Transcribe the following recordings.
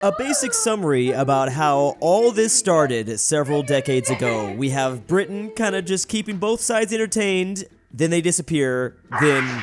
A basic summary about how all this started several decades ago. We have Britain kind of just keeping both sides entertained, then they disappear, then...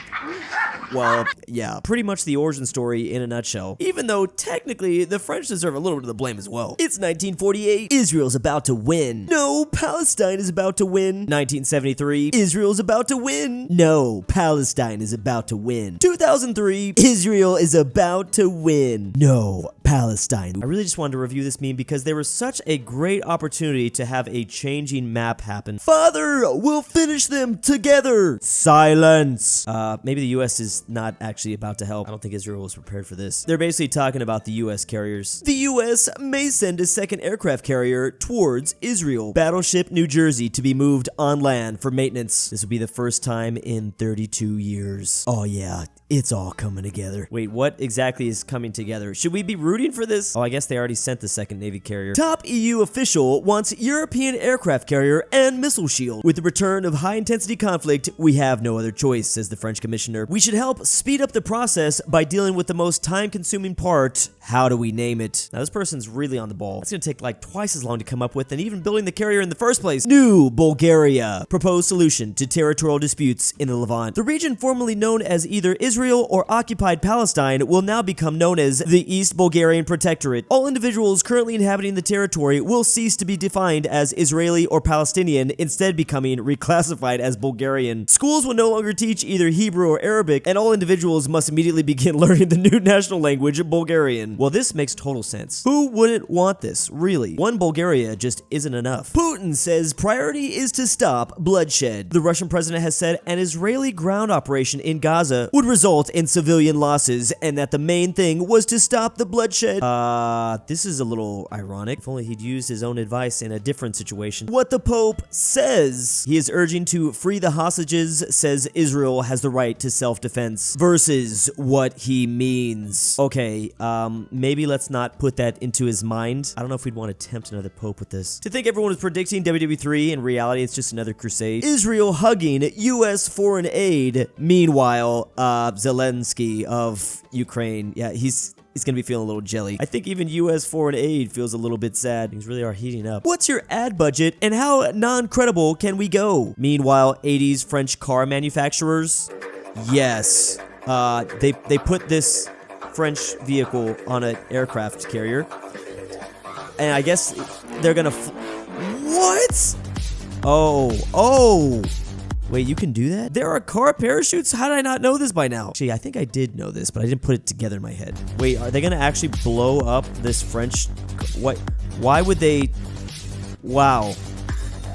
well, yeah, pretty much the origin story in a nutshell. Even though, technically, the French deserve a little bit of the blame as well. It's 1948, Israel's about to win. No, Palestine is about to win. 1973, Israel's about to win. No, Palestine is about to win. 2003, Israel is about to win. No, Palestine. I really just wanted to review this meme because there was such a great opportunity to have a changing map happen. Father, we'll finish them together. Silence. Maybe the US is not actually about to help. I don't think Israel was prepared for this. They're basically talking about the US carriers. The US may send a second aircraft carrier towards Israel. Battleship New Jersey to be moved on land for maintenance. This will be the first time in 32 years. Oh yeah, it's all coming together. Wait, what exactly is coming together? Should we be rooting for this? Oh, I guess they already sent the second Navy carrier. Top EU official wants European aircraft carrier and missile shield. With the return of high-intensity conflict, we have no other choice, says the French commissioner. We should help speed up the process by dealing with the most time-consuming part. How do we name it? Now, this person's really on the ball. It's gonna take like twice as long to come up with than even building the carrier in the first place. New Bulgaria. Proposed solution to territorial disputes in the Levant. The region formerly known as either Israel or occupied Palestine will now become known as the East Bulgarian Protectorate. All individuals currently inhabiting the territory will cease to be defined as Israeli or Palestinian, instead becoming reclassified as Bulgarian. Schools will no longer teach either Hebrew or Arabic, and all individuals must immediately begin learning the new national language, Bulgarian. Well, this makes total sense. Who wouldn't want this, really? One Bulgaria just isn't enough. Putin says priority is to stop bloodshed. The Russian president has said an Israeli ground operation in Gaza would result in civilian losses, and that the main thing was to stop the bloodshed. This is a little ironic. If only he'd used his own advice in a different situation. What the Pope says. He is urging to free the hostages, says Israel has the right to self-defense, versus what he means. Okay, maybe let's not put that into his mind. I don't know if we'd want to tempt another Pope with this. To think everyone was predicting WWE3, in reality it's just another crusade. Israel hugging US foreign aid. Meanwhile, Zelensky of Ukraine, yeah, he's gonna be feeling a little jelly. I think even US foreign aid feels a little bit sad. Things really are heating up. What's your ad budget and how non-credible can we go? Meanwhile, 80s French car manufacturers, yes, they put this French vehicle on an aircraft carrier, and I guess they're gonna what? Oh. Wait, you can do that? There are car parachutes? How did I not know this by now? Actually, I think I did know this, but I didn't put it together in my head. Wait, are they gonna actually blow up this French... what? Why would they... Wow.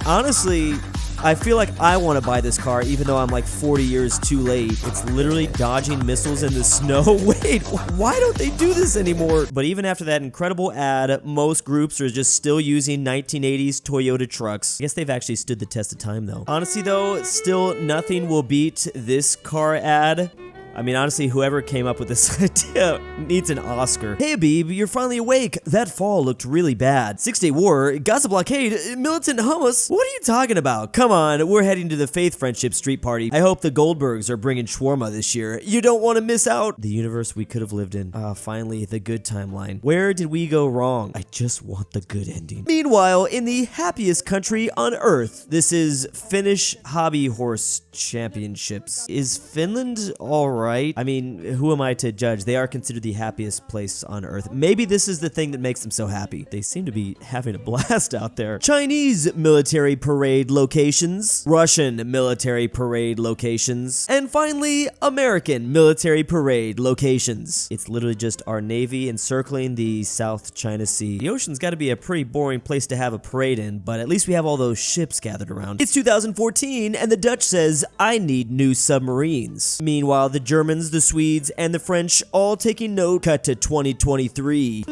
Honestly, I feel like I want to buy this car, even though I'm like 40 years too late. It's literally dodging missiles in the snow. Wait, why don't they do this anymore? But even after that incredible ad, most groups are just still using 1980s Toyota trucks. I guess they've actually stood the test of time, though. Honestly, though, still nothing will beat this car ad. I mean, honestly, whoever came up with this idea needs an Oscar. Hey, Abib, you're finally awake. That fall looked really bad. 6-Day War, Gaza blockade, militant Hamas. What are you talking about? Come on, we're heading to the Faith Friendship Street Party. I hope the Goldbergs are bringing shawarma this year. You don't want to miss out. The universe we could have lived in. Finally, the good timeline. Where did we go wrong? I just want the good ending. Meanwhile, in the happiest country on Earth, this is Finnish Hobby Horse Championships. Is Finland alright? I mean, who am I to judge? They are considered the happiest place on Earth. Maybe this is the thing that makes them so happy. They seem to be having a blast out there. Chinese military parade locations, Russian military parade locations, and finally, American military parade locations. It's literally just our Navy encircling the South China Sea. The ocean's got to be a pretty boring place to have a parade in, but at least we have all those ships gathered around. It's 2014, and the Dutch says, I need new submarines. Meanwhile, the Germans, the Swedes, and the French all taking note. Cut to 2023.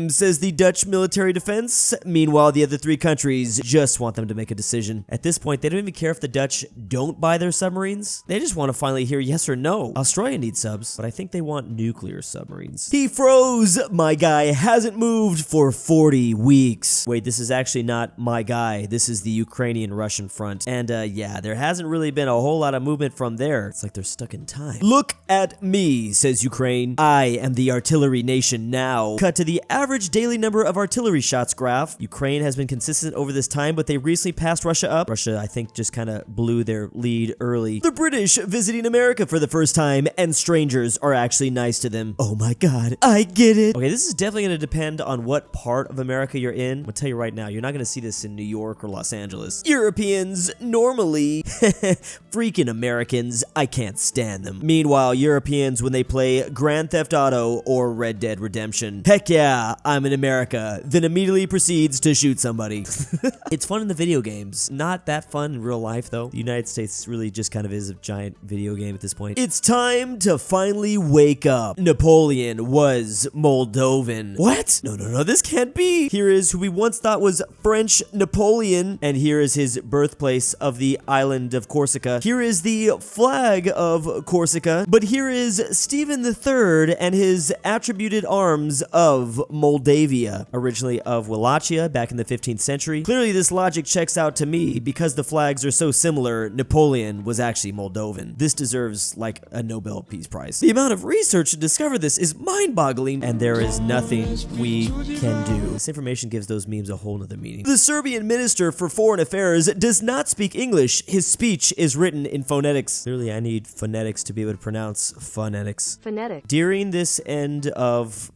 says the Dutch military defense. Meanwhile, the other 3 countries just want them to make a decision. At this point, they don't even care if the Dutch don't buy their submarines. They just want to finally hear yes or no. Australia needs subs, but I think they want nuclear submarines. He froze! My guy hasn't moved for 40 weeks. Wait, this is actually not my guy. This is the Ukrainian-Russian front. And yeah, there hasn't really been a whole lot of movement from there. It's like they're stuck in time. Look at me, says Ukraine. I am the artillery nation now. Cut to the average daily number of artillery shots graph. Ukraine has been consistent over this time, but they recently passed Russia up. Russia, I think, just kind of blew their lead early. The British visiting America for the first time, and strangers are actually nice to them. Oh my god, I get it. Okay, this is definitely going to depend on what part of America you're in. I'm gonna tell you right now, you're not going to see this in New York or Los Angeles. Europeans, normally. Freaking Americans, I can't stand them. Meanwhile, Europeans, when they play Grand Theft Auto or Red Dead Redemption, heck yeah, I'm in America, then immediately proceeds to shoot somebody. It's fun in the video games. Not that fun in real life, though. The United States really just kind of is a giant video game at this point. It's time to finally wake up. Napoleon was Moldovan. What? No, this can't be. Here is who we once thought was French Napoleon, and here is his birthplace of the island of Corsica. Here is the flag of Corsica, but here is Stephen III and his attributed arms of Moldavia, originally of Wallachia back in the 15th century. Clearly this logic checks out to me. Because the flags are so similar, Napoleon was actually Moldovan. This deserves like a Nobel Peace Prize. The amount of research to discover this is mind-boggling, and there is nothing we can do. This information gives those memes a whole nother meaning. The Serbian Minister for Foreign Affairs does not speak English. His speech is written in phonetics. Clearly, I need phonetics to be able to pronounce phonetics. Phonetic. During this end of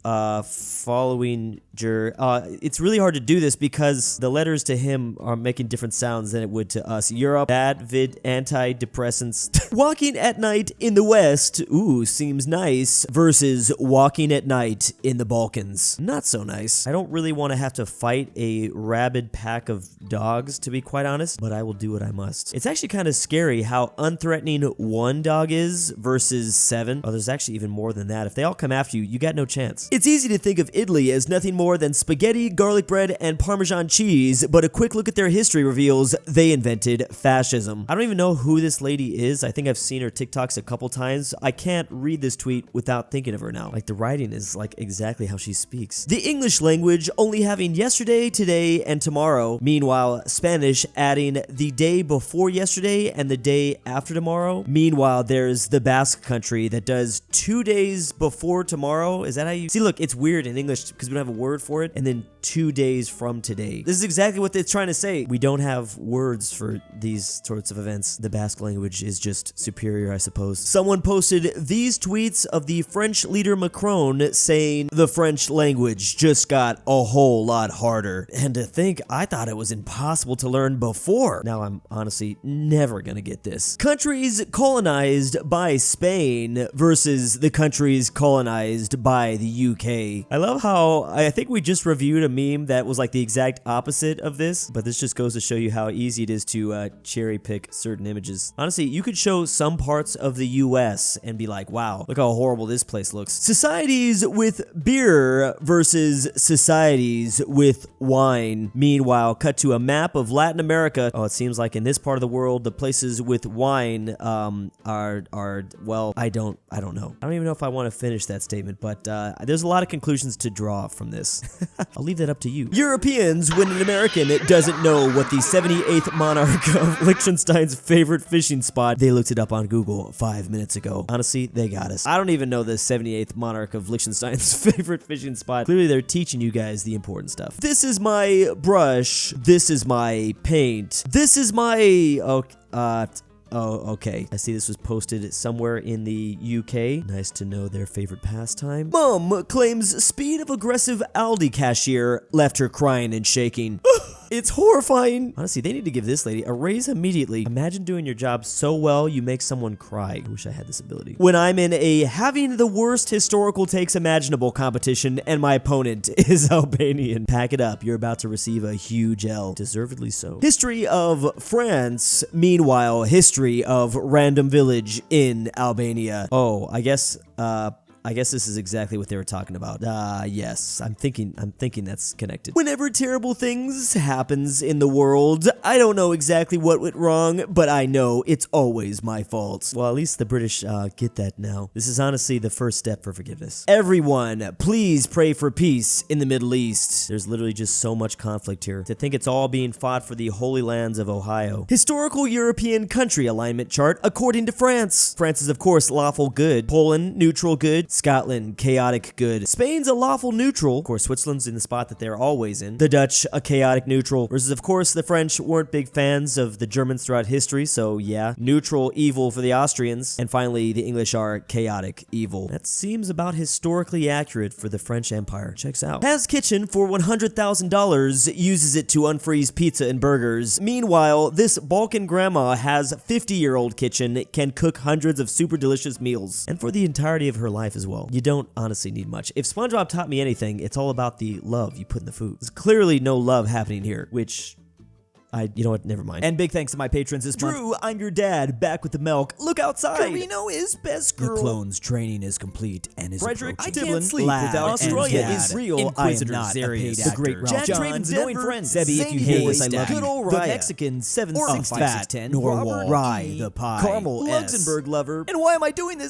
following it's really hard to do this because the letters to him are making different sounds than it would to us. Europe, bad vid, antidepressants. Walking at night in the West, ooh, seems nice, versus walking at night in the Balkans. Not so nice. I don't really want to have to fight a rabid pack of dogs, to be quite honest, but I will do what I must. It's actually kind of scary how unthreatening 1 dog is versus 7. Oh, there's actually even more than that. If they all come after you, you got no chance. It's easy to think of Italy as nothing more than spaghetti, garlic bread, and Parmesan cheese, but a quick look at their history reveals they invented fascism. I don't even know who this lady is. I think I've seen her TikToks a couple times. I can't read this tweet without thinking of her now. Like, the writing is like exactly how she speaks. The English language only having yesterday, today, and tomorrow. Meanwhile, Spanish adding the day before yesterday and the day after tomorrow. Meanwhile, there's the Basque country that does 2 days before tomorrow. Is that how you... See, look, it's weird in English because we don't have a word for it, and then 2 days from today. This is exactly what it's trying to say. We don't have words for these sorts of events. The Basque language is just superior, I suppose. Someone posted these tweets of the French leader Macron saying the French language just got a whole lot harder. And to think, I thought it was impossible to learn before. Now I'm honestly never gonna get this. Countries colonized by Spain versus the countries colonized by the UK. I love how I think we just reviewed a meme that was like the exact opposite of this, but this just goes to show you how easy it is to cherry pick certain images. Honestly, you could show some parts of the US and be like, wow, look how horrible this place looks. Societies with beer versus societies with wine. Meanwhile, cut to a map of Latin America. Oh, it seems like in this part of the world, the places with wine are well, I don't know. I don't even know if I want to finish that statement, but there's a lot of conclusions to draw from this. I'll leave that up to you. Europeans, when an American doesn't know what the 78th monarch of Liechtenstein's favorite fishing spot, they looked it up on Google 5 minutes ago. Honestly, they got us. I don't even know the 78th monarch of Liechtenstein's favorite fishing spot. Clearly, they're teaching you guys the important stuff. This is my brush. This is my paint. This is my... Oh, okay. I see this was posted somewhere in the UK. Nice to know their favorite pastime. Mom claims speed of aggressive Aldi cashier left her crying and shaking. It's horrifying. Honestly, they need to give this lady a raise immediately. Imagine doing your job so well you make someone cry. I wish I had this ability. When I'm in a having the worst historical takes imaginable competition and my opponent is Albanian. Pack it up. You're about to receive a huge L. Deservedly so. History of France. Meanwhile, history of random village in Albania. Oh, I guess, I guess this is exactly what they were talking about. Yes, I'm thinking that's connected. Whenever terrible things happens in the world, I don't know exactly what went wrong, but I know it's always my fault. Well, at least the British get that now. This is honestly the first step for forgiveness. Everyone, please pray for peace in the Middle East. There's literally just so much conflict here. To think it's all being fought for the Holy Lands of Ohio. Historical European country alignment chart according to France. France is of course lawful good. Poland, neutral good. Scotland, chaotic good. Spain's a lawful neutral. Of course, Switzerland's in the spot that they're always in. The Dutch, a chaotic neutral. Versus of course the French weren't big fans of the Germans throughout history, so yeah. Neutral evil for the Austrians. And finally, the English are chaotic evil. That seems about historically accurate for the French Empire. Checks out. Has kitchen for $100,000, uses it to unfreeze pizza and burgers. Meanwhile, this Balkan grandma has 50-year-old kitchen, can cook hundreds of super delicious meals. And for the entirety of her life as well. You don't honestly need much. If SpongeBob taught me anything, it's all about the love you put in the food. There's clearly no love happening here, which... you know what, never mind. And big thanks to my patrons this month. Drew, I'm your dad, back with the milk. Look outside. KirinoIsBestGirl. The clone's training is complete and is Fredrik approaching. Tibblin, without Australia is real. Inquisitor I am not Xarius, a paid actor. Jack Traven's annoying friend. Sebby, if you ZaneyBoi, hear this, I love you. GoodOldRyah, the Mexican 7'6", Fat, Norwal, RyeThePie, Carmel LuxembourgLover. And why am I doing this?